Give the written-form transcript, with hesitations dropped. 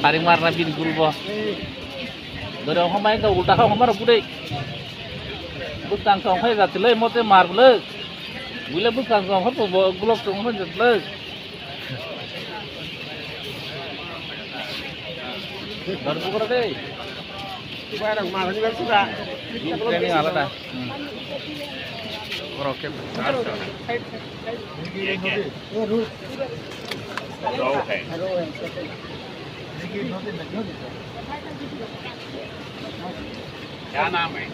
Saring warna bin gulbo. Dari orang main kau ulta kau kemana budai? Bukan kau kau gak celai mote mar belak. Bila bukan kau kau gulok kau kau jelek. Baru bukan deh. Barang mar ni baru sudah. Ini alat dah. Oke. क्या नाम है?